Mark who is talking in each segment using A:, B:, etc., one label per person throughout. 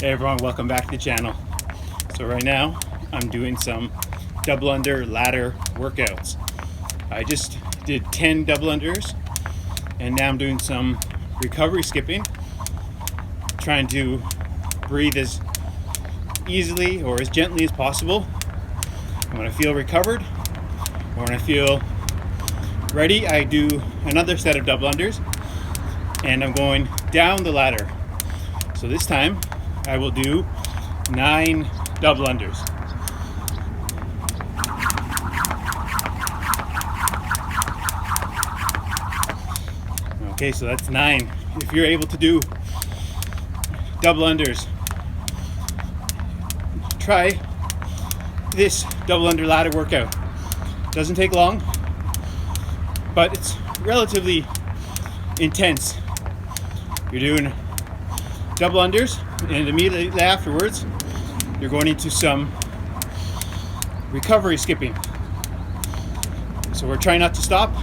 A: Hey everyone, welcome back to the channel. So right now I'm doing some double under ladder workouts. I just did 10 double unders and now I'm doing some recovery skipping, trying to breathe as easily or as gently as possible. And when I feel recovered or when I feel ready, I do another set of double unders and I'm going down the ladder. So this time I will do 9 double unders. Okay, so that's 9. If you're able to do double unders, try this double under ladder workout. Doesn't take long, but it's relatively intense. You're doing double unders, and immediately afterwards you're going into some recovery skipping. So we're trying not to stop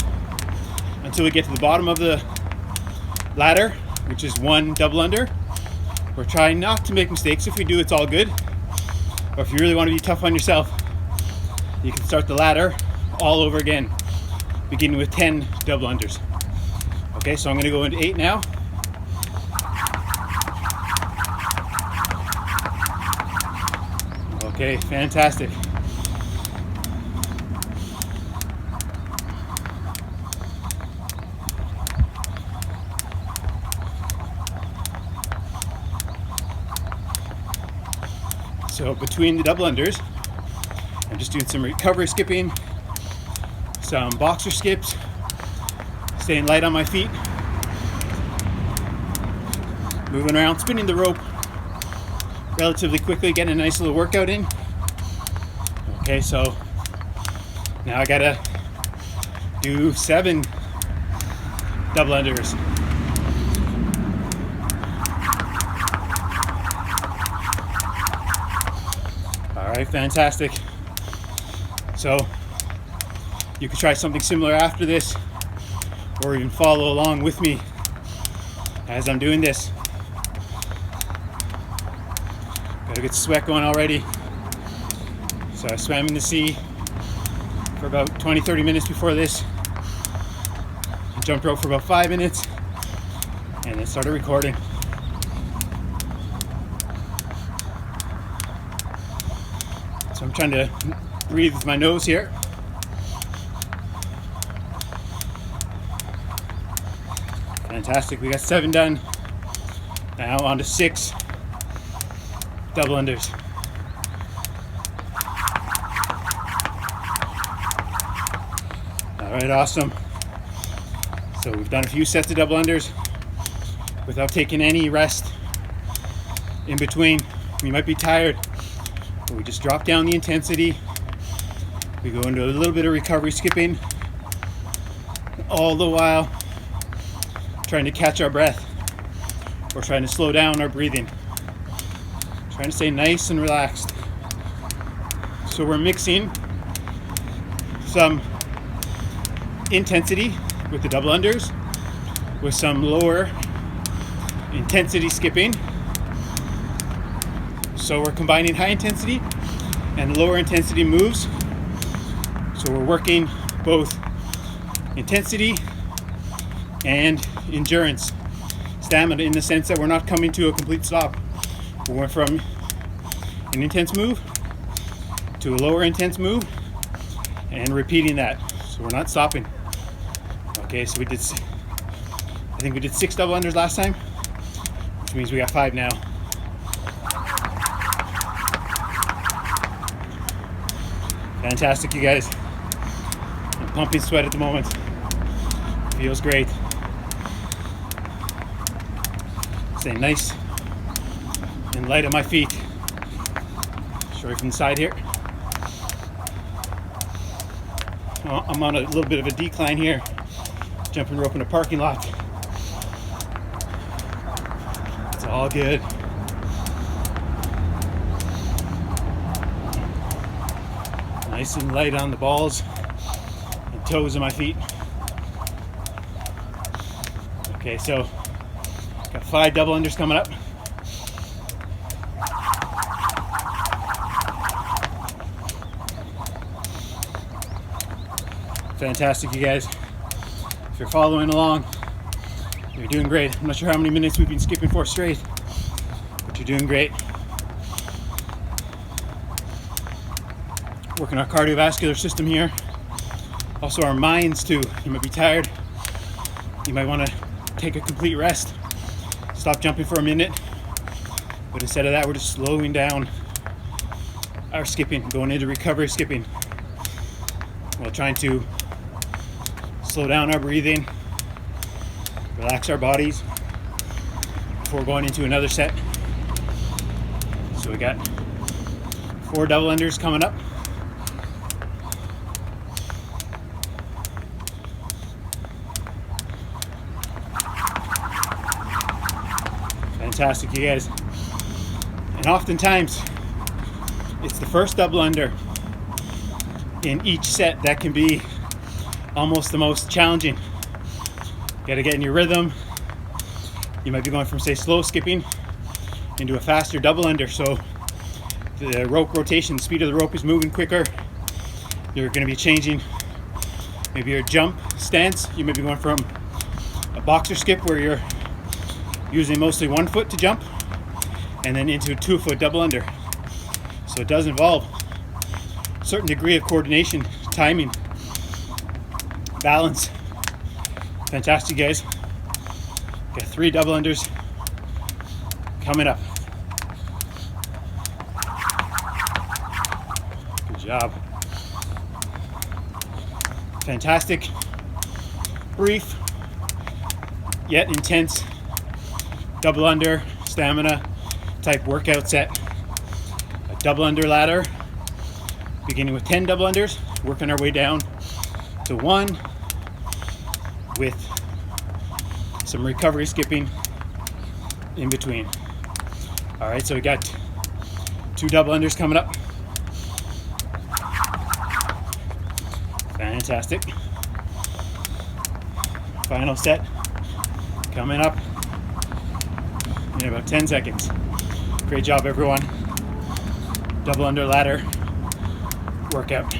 A: until we get to the bottom of the ladder, which is 1 double under. We're trying not to make mistakes. If we do, it's all good. But if you really want to be tough on yourself, you can start the ladder all over again, beginning with 10 double unders. Okay, so I'm going to go into 8 now. Okay, fantastic. So between the double unders, I'm just doing some recovery skipping, some boxer skips, staying light on my feet, moving around, spinning the rope relatively quickly, getting a nice little workout in. Okay, so now I gotta do 7 double unders. All right, fantastic. So you can try something similar after this, or even follow along with me as I'm doing this. Got a good sweat going already. So I swam in the sea for about 20-30 minutes before this. I jumped rope for about 5 minutes and then started recording. So I'm trying to breathe with my nose here. Fantastic, we got 7 done. Now on to 6 double unders. All right, awesome. So we've done a few sets of double unders without taking any rest in between. We might be tired, but we just drop down the intensity. We go into a little bit of recovery skipping, all the while trying to catch our breath or trying to slow down our breathing. Trying to stay nice and relaxed. So we're mixing some intensity with the double unders with some lower intensity skipping. So we're combining high intensity and lower intensity moves. So we're working both intensity and endurance, stamina, in the sense that we're not coming to a complete stop. We went from an intense move to a lower intense move and repeating that. So we're not stopping. Okay, so I think we did 6 double unders last time, which means we got 5 now. Fantastic, you guys. I'm pumping sweat at the moment. Feels great. Stay nice and light on my feet. Show you from the side here. I'm on a little bit of a decline here, jumping rope in a parking lot. It's all good. Nice and light on the balls and toes of my feet. Okay, so got 5 double unders coming up. Fantastic, you guys. If you're following along, you're doing great. I'm not sure how many minutes we've been skipping for straight, but you're doing great. Working our cardiovascular system here. Also our minds too. You might be tired. You might want to take a complete rest. Stop jumping for a minute. But instead of that, we're just slowing down our skipping, going into recovery skipping, while trying to slow down our breathing, relax our bodies before going into another set. So we got 4 double unders coming up. Fantastic, you guys. And oftentimes it's the first double under in each set that can be almost the most challenging. You got to get in your rhythm. You might be going from, say, slow skipping into a faster double under, so the rope rotation, the speed of the rope is moving quicker. You're going to be changing maybe your jump stance. You may be going from a boxer skip where you're using mostly 1 foot to jump, and then into a 2-foot double under. So it does involve a certain degree of coordination, timing, balance. Fantastic, guys. Got 3 double unders coming up. Good job. Fantastic, brief, yet intense double under stamina type workout set. A double under ladder, beginning with 10 double unders, working our way down to 1 with some recovery skipping in between. All right, so we got 2 double unders coming up. Fantastic. Final set coming up in about 10 seconds. Great job, everyone. Double under ladder workout.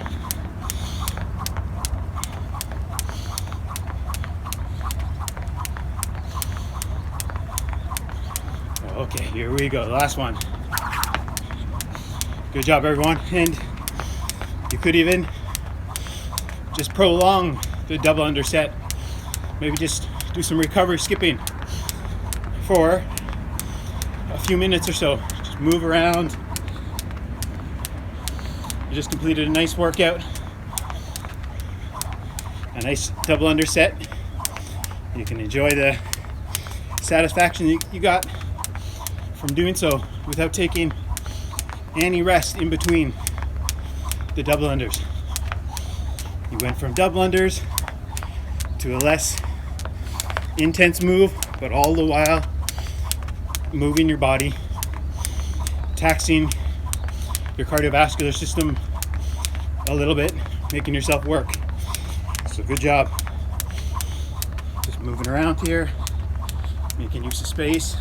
A: Okay, here we go. Last one. Good job, everyone. And you could even just prolong the double under set. Maybe just do some recovery skipping for a few minutes or so. Just move around. You just completed a nice workout, a nice double under set. You can enjoy the satisfaction you got from doing so without taking any rest in between the double unders. You went from double unders to a less intense move, but all the while moving your body, taxing your cardiovascular system a little bit, making yourself work. So good job. Just moving around here, making use of space.